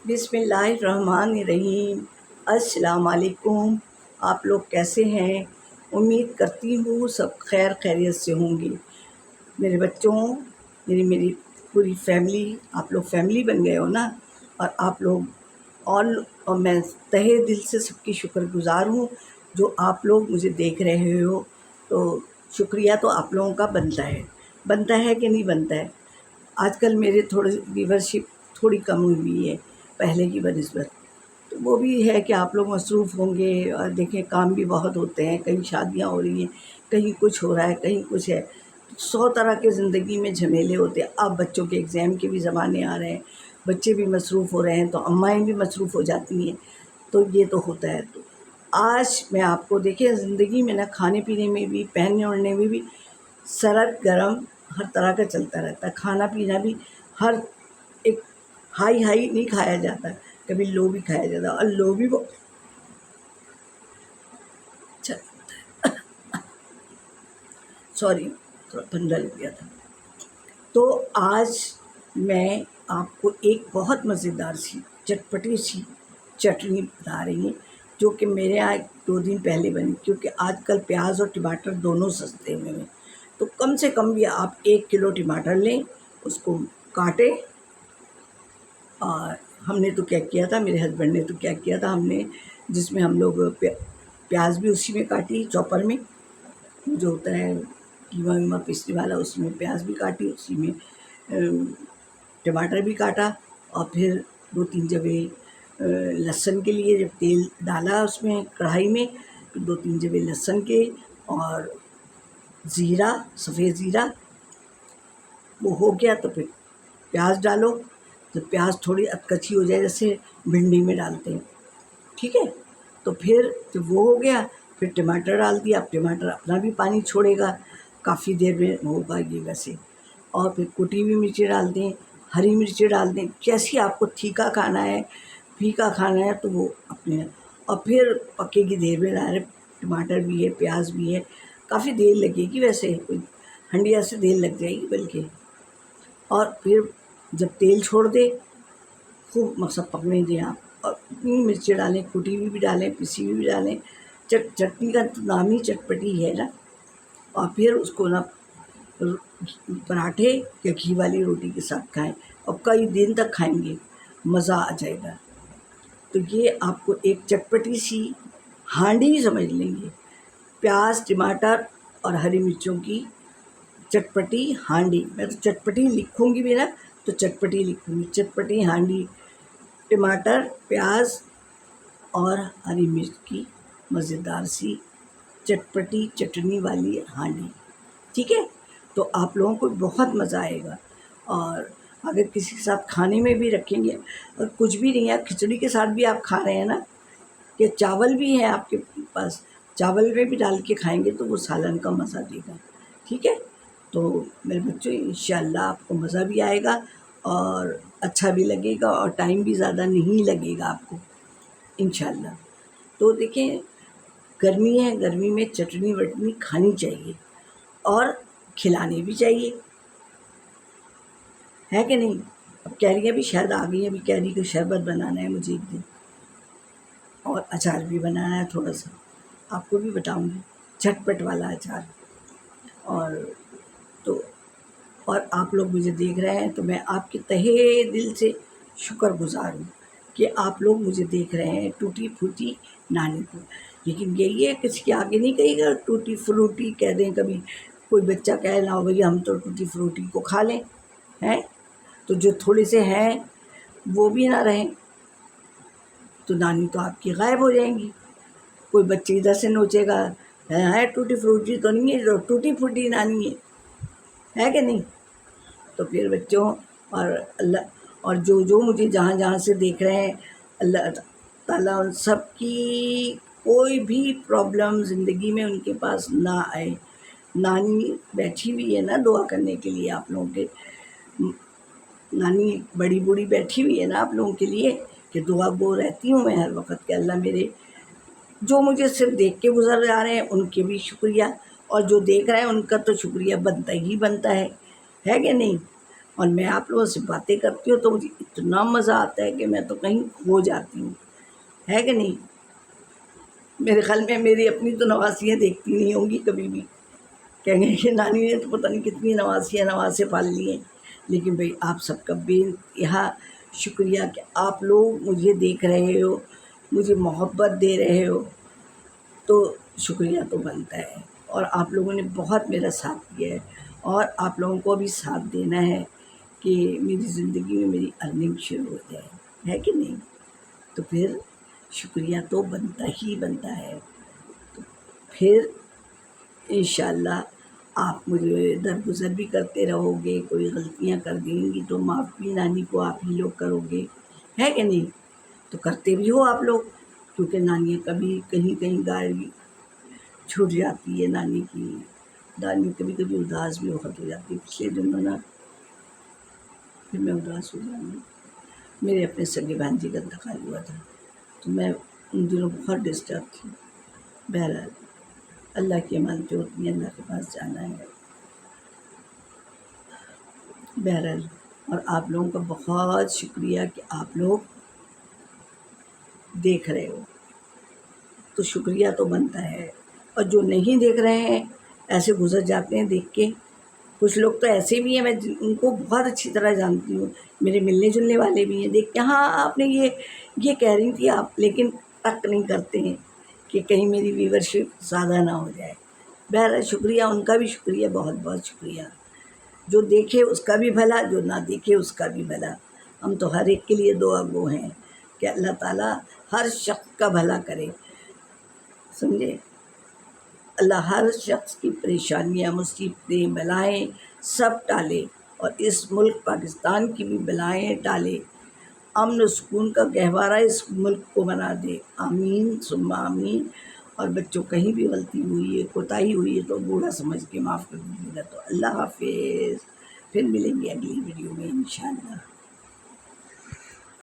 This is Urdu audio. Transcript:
بسم اللہ الرحمن الرحیم۔ السلام علیکم۔ آپ لوگ کیسے ہیں؟ امید کرتی ہوں سب خیر خیریت سے ہوں گے۔ میرے بچوں، میری پوری فیملی، آپ لوگ فیملی بن گئے ہو نا، اور آپ لوگ اور میں تہہ دل سے سب کی شکر گزار ہوں جو آپ لوگ مجھے دیکھ رہے ہو۔ تو شکریہ تو آپ لوگوں کا بنتا ہے کہ نہیں بنتا ہے؟ آج کل میرے ویورشپ تھوڑی کم ہوئی ہے پہلے کی بنسبت، تو وہ بھی ہے کہ آپ لوگ مصروف ہوں گے، اور دیکھیں کام بھی بہت ہوتے ہیں، کہیں شادیاں ہو رہی ہیں، کہیں کچھ ہو رہا ہے، کہیں کچھ ہے، 100 طرح کے زندگی میں جھمیلے ہوتے ہیں۔ اب بچوں کے ایگزام کے بھی زمانے آ رہے ہیں، بچے بھی مصروف ہو رہے ہیں، تو امائیں بھی مصروف ہو جاتی ہیں، تو یہ تو ہوتا ہے۔ تو آج میں آپ کو دیکھیں زندگی میں نا، کھانے پینے میں بھی، پہننے اوڑھنے میں بھی سرد گرم ہر طرح کا چلتا رہتا ہے۔ کھانا پینا بھی ہر ایک ہائی نہیں کھایا جاتا، کبھی لو بھی کھایا جاتا، اور لو بھی سوری تھوڑا ٹھنڈا لگ گیا تھا۔ تو آج میں آپ کو ایک بہت مزیدار سی چٹپٹی سی چٹنی بتا رہی ہوں، جو کہ میرے یہاں 2 دن پہلے بنی، کیونکہ آج کل پیاز اور ٹماٹر دونوں سستے ہوئے ہیں۔ تو کم سے کم بھی آپ 1 کلو ٹماٹر لیں، اس کو کاٹیں۔ اور ہم نے تو کیا کیا تھا، میرے ہسبینڈ نے تو کیا کیا تھا، ہم نے جس میں ہم لوگ پیاز بھی اسی میں کاٹی، چاپر میں جو ہوتا ہے قیمہ ویمہ پیسنے والا، اس میں پیاز بھی کاٹی، اسی میں ٹماٹر بھی کاٹا، اور پھر 2-3 جگہ لہسن کے لیے جب تیل ڈالا اس میں کڑھائی میں، پھر 2-3 جگہ لہسن کے، اور زیرہ، سفید زیرہ وہ ہو گیا تو پھر پیاز ڈالو۔ جب پیاز تھوڑی کچی ہو جائے، جیسے بھنڈی میں ڈالتے ہیں، ٹھیک ہے، تو پھر جب وہ ہو گیا، پھر ٹماٹر ڈال دیا۔ اب ٹماٹر اپنا بھی پانی چھوڑے گا، کافی دیر میں ہوگا یہ ویسے، اور پھر کٹی ہوئی مرچیں ڈال دیں، ہری مرچیں ڈال دیں، جیسی آپ کو تیکھا کھانا ہے، پھیکا کھانا ہے تو وہ اپنے، اور پھر پکے گی دیر میں، ٹماٹر بھی ہے، پیاز بھی ہے، کافی دیر لگے گی، ویسے ہنڈیا سے دیر لگ جائے گی بلکہ۔ اور پھر جب تیل چھوڑ دے، خوب مقصد پکنے دیں آپ، اور اتنی مرچیں ڈالیں، کٹی ہوئی بھی ڈالیں، پسی ہوئی بھی ڈالیں، چٹنی کا نام ہی چٹپٹی ہے نا۔ اور پھر اس کو نا پراٹھے یا گھی والی روٹی کے ساتھ کھائیں، اور کئی دن تک کھائیں گے، مزہ آ جائے گا۔ تو یہ آپ کو ایک چٹپٹی سی ہانڈی سمجھ لیں گے، پیاز، ٹماٹر اور ہری مرچوں کی چٹپٹی ہانڈی۔ میں تو چٹپٹی لکھوں گی بھی نا، تو چٹپٹی لکھوں گی، چٹپٹی ہانڈی، ٹماٹر، پیاز اور ہری مرچ کی مزیدار سی چٹپٹی چٹنی والی ہانڈی، ٹھیک ہے۔ تو آپ لوگوں کو بہت مزہ آئے گا، اور اگر کسی کے ساتھ کھانے میں بھی رکھیں گے، اور کچھ بھی نہیں ہے، کھچڑی کے ساتھ بھی آپ کھا رہے ہیں نا، کہ چاول بھی ہے آپ کے پاس، چاول میں بھی ڈال کے کھائیں گے تو وہ سالن کا مزہ دے گا، ٹھیک ہے۔ تو میرے بچوں، انشاءاللہ آپ کو مزہ بھی آئے گا، اور اچھا بھی لگے گا، اور ٹائم بھی زیادہ نہیں لگے گا آپ کو انشاءاللہ۔ تو دیکھیں، گرمی ہے، گرمی میں چٹنی وٹنی کھانی چاہیے، اور کھلانے بھی چاہیے، ہے کہ نہیں؟ اب کیریاں بھی شاید آ گئی ہیں، ابھی کیری کا شربت بنانا ہے مجھے ایک دن، اور اچار بھی بنانا ہے تھوڑا سا، آپ کو بھی بتاؤں گی، جھٹپٹ والا اچار۔ اور تو اور آپ لوگ مجھے دیکھ رہے ہیں تو میں آپ کے تہہ دل سے شکر گزار ہوں کہ آپ لوگ مجھے دیکھ رہے ہیں، ٹوٹی پھوٹی نانی کو۔ لیکن یہی ہے، کسی کے آگے نہیں کہے گا ٹوٹی فروٹی کہہ دیں، کبھی کوئی بچہ کہے نا بھائی ہم تو ٹوٹی فروٹی کو کھا لیں، ہیں تو جو تھوڑے سے ہیں وہ بھی نہ رہیں، تو نانی تو آپ کی غائب ہو جائیں گی۔ کوئی بچے ادھر سے نوچے گا، ہے ٹوٹی فروٹی تو نہیں ہے، ٹوٹی پھوٹی نانی ہے کہ نہیں؟ تو پھر بچوں، اور اللہ، اور جو مجھے جہاں سے دیکھ رہے ہیں، اللہ تعالیٰ ان سب کی کوئی بھی پرابلم زندگی میں ان کے پاس نہ آئے۔ نانی بیٹھی ہوئی ہے نا دعا کرنے کے لیے آپ لوگوں کے، نانی بڑی بوڑھی بیٹھی ہوئی ہے نا آپ لوگوں کے لیے، کہ دعا گو رہتی ہوں میں ہر وقت، کہ اللہ میرے جو مجھے صرف دیکھ کے گزر جا رہے ہیں ان کے بھی شکریہ، اور جو دیکھ رہے ہیں ان کا تو شکریہ بنتا ہی بنتا ہے کہ نہیں؟ اور میں آپ لوگوں سے باتیں کرتی ہوں تو مجھے اتنا مزہ آتا ہے کہ میں تو کہیں کھو جاتی ہوں، ہے کہ نہیں؟ میرے خیال میں میری اپنی تو نواسیاں دیکھتی نہیں ہوں گی کبھی بھی، کہیں گے کہ نانی نے تو پتہ نہیں کتنی نواسے پال لی ہیں۔ لیکن بھئی آپ سب کا بے انتہا شکریہ کہ آپ لوگ مجھے دیکھ رہے ہو، مجھے محبت دے رہے ہو، تو شکریہ تو بنتا ہے۔ اور آپ لوگوں نے بہت میرا ساتھ دیا ہے، اور آپ لوگوں کو بھی ساتھ دینا ہے کہ میری زندگی میں میری ارننگ شروع ہو جائے، ہے کہ نہیں؟ تو پھر شکریہ تو بنتا ہی بنتا ہے۔ پھر انشاءاللہ آپ مجھے درگزر بھی کرتے رہو گے، کوئی غلطیاں کر دیں گی تو معاف بھی نانی کو آپ ہی لوگ کرو گے، ہے کہ نہیں؟ تو کرتے بھی ہو آپ لوگ، کیونکہ نانی کبھی کہیں کہیں گاڑی چھوٹ جاتی ہے نانی کی، نانی کبھی کبھی اداس بھی بہت ہو جاتی ہے۔ پچھلے دنوں نا پھر میں اداس ہو جاؤں، میرے اپنے سگے بہن جی کا انتقال ہوا تھا تو میں ان دنوں بہت ڈسٹرب تھی۔ بہرحال اللہ کی امان جو ہوتی ہے، اللہ کے پاس جانا ہے۔ بہرحال اور آپ لوگوں کا بہت شکریہ کہ آپ لوگ دیکھ رہے ہو، تو شکریہ تو بنتا ہے۔ اور جو نہیں دیکھ رہے ہیں ایسے گزر جاتے ہیں دیکھ کے، کچھ لوگ تو ایسے بھی ہیں میں ان کو بہت اچھی طرح جانتی ہوں، میرے ملنے جلنے والے بھی ہیں، دیکھ کے ہاں آپ نے یہ کہہ رہی تھی آپ، لیکن تک نہیں کرتے ہیں کہ کہیں میری ویورشپ زیادہ نہ ہو جائے۔ بہرحال شکریہ، ان کا بھی شکریہ، بہت بہت شکریہ۔ جو دیکھے اس کا بھی بھلا، جو نہ دیکھے اس کا بھی بھلا۔ ہم تو ہر ایک کے لیے دعا گو ہیں کہ اللہ تعالیٰ ہر شخص کا بھلا کرے، سمجھے؟ اللہ ہر شخص کی پریشانیاں، مصیبتیں، بلائیں سب ٹالے، اور اس ملک پاکستان کی بھی بلائیں ٹالے، امن و سکون کا گہوارہ اس ملک کو بنا دے، آمین ثم آمین۔ اور بچوں کہیں بھی غلطی ہوئی ہے، کوتاہی ہوئی ہے تو بوڑھا سمجھ کے معاف کر دیجیے گا۔ تو اللہ حافظ، پھر ملیں گے اگلی ویڈیو میں انشاءاللہ۔